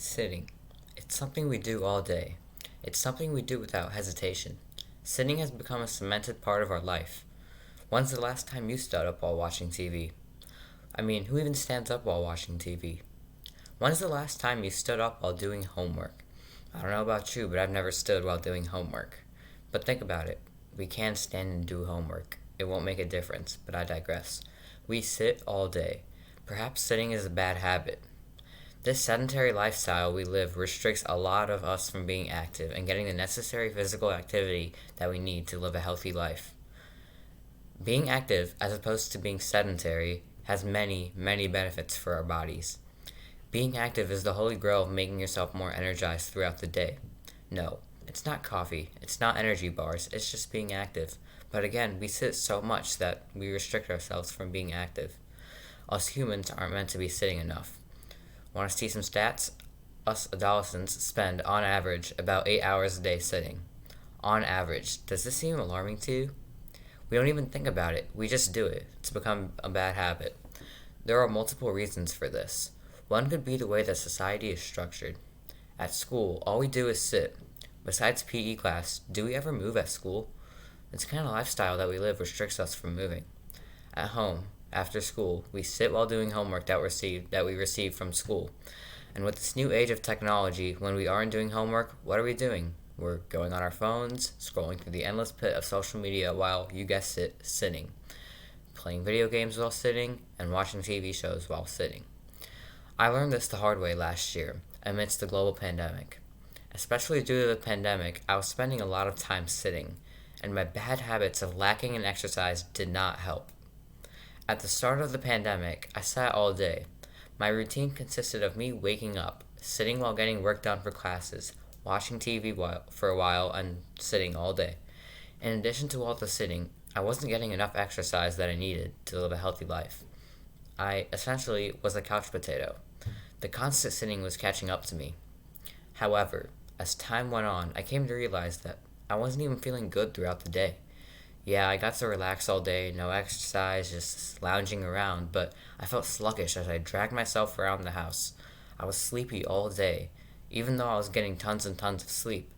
Sitting. It's something we do all day. It's something we do without hesitation. Sitting has become a cemented part of our life. When's the last time you stood up while watching TV? I mean, who even stands up while watching TV? When's the last time you stood up while doing homework? I don't know about you, but I've never stood while doing homework. But think about it. We can stand and do homework. It won't make a difference, but I digress. We sit all day. Perhaps sitting is a bad habit. This sedentary lifestyle we live restricts a lot of us from being active and getting the necessary physical activity that we need to live a healthy life. Being active, as opposed to being sedentary, has many, many benefits for our bodies. Being active is the holy grail of making yourself more energized throughout the day. No, it's not coffee, it's not energy bars, it's just being active. But again, we sit so much that we restrict ourselves from being active. Us humans aren't meant to be sitting enough. Want to see some stats? Us adolescents spend, on average, about 8 hours a day sitting. On average. Does this seem alarming to you? We don't even think about it, we just do it. It's become a bad habit. There are multiple reasons for this. One could be the way that society is structured. At school, all we do is sit. Besides PE class, do we ever move at school? This kind of lifestyle that we live restricts us from moving. At home, after school, we sit while doing homework that we receive from school. And with this new age of technology, when we aren't doing homework, what are we doing? We're going on our phones, scrolling through the endless pit of social media while, you guessed it, sitting. Playing video games while sitting, and watching TV shows while sitting. I learned this the hard way last year, amidst the global pandemic. Especially due to the pandemic, I was spending a lot of time sitting, and my bad habits of lacking in exercise did not help. At the start of the pandemic, I sat all day. My routine consisted of me waking up, sitting while getting work done for classes, watching TV for a while, and sitting all day. In addition to all the sitting, I wasn't getting enough exercise that I needed to live a healthy life. I essentially was a couch potato. The constant sitting was catching up to me. However, as time went on, I came to realize that I wasn't even feeling good throughout the day. Yeah, I got to relax all day, no exercise, just lounging around, but I felt sluggish as I dragged myself around the house. I was sleepy all day, even though I was getting tons and tons of sleep.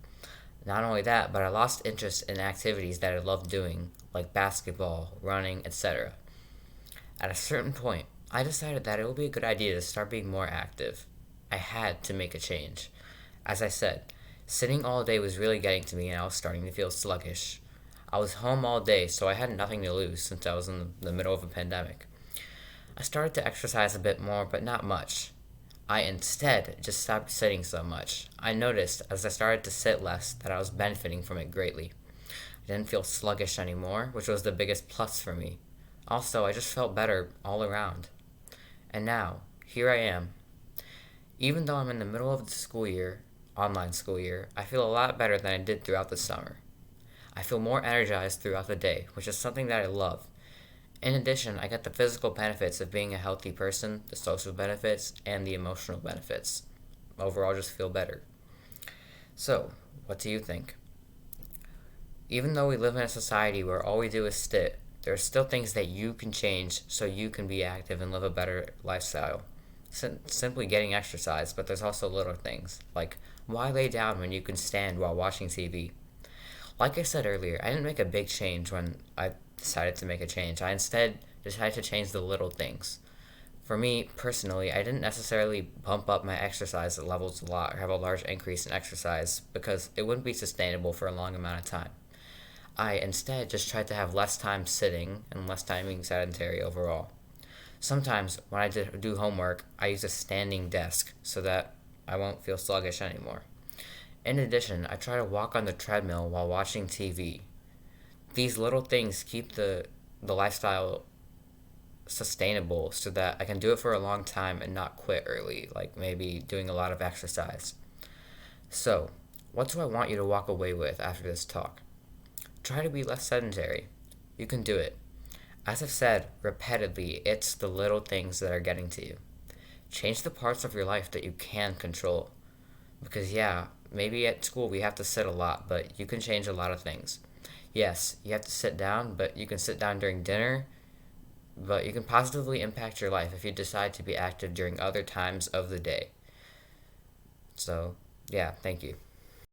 Not only that, but I lost interest in activities that I loved doing, like basketball, running, etc. At a certain point, I decided that it would be a good idea to start being more active. I had to make a change. As I said, sitting all day was really getting to me and I was starting to feel sluggish. I was home all day, so I had nothing to lose since I was in the middle of a pandemic. I started to exercise a bit more, but not much. I instead just stopped sitting so much. I noticed as I started to sit less that I was benefiting from it greatly. I didn't feel sluggish anymore, which was the biggest plus for me. Also, I just felt better all around. And now, here I am. Even though I'm in the middle of the school year, online school year, I feel a lot better than I did throughout the summer. I feel more energized throughout the day, which is something that I love. In addition, I get the physical benefits of being a healthy person, the social benefits, and the emotional benefits. Overall, just feel better. So, what do you think? Even though we live in a society where all we do is sit, there are still things that you can change so you can be active and live a better lifestyle. Simply getting exercise, but there's also little things, like why lay down when you can stand while watching TV? Like I said earlier, I didn't make a big change when I decided to make a change. I instead decided to change the little things. For me, personally, I didn't necessarily bump up my exercise levels a lot or have a large increase in exercise because it wouldn't be sustainable for a long amount of time. I instead just tried to have less time sitting and less time being sedentary overall. Sometimes when I do homework, I use a standing desk so that I won't feel sluggish anymore. In addition, I try to walk on the treadmill while watching TV. These little things keep the lifestyle sustainable so that I can do it for a long time and not quit early, like maybe doing a lot of exercise. So, what do I want you to walk away with after this talk? Try to be less sedentary. You can do it. As I've said repeatedly, it's the little things that are getting to you. Change the parts of your life that you can control. Because yeah, maybe at school we have to sit a lot, but you can change a lot of things. Yes, you have to sit down, but you can sit down during dinner, but you can positively impact your life if you decide to be active during other times of the day. So, yeah, thank you.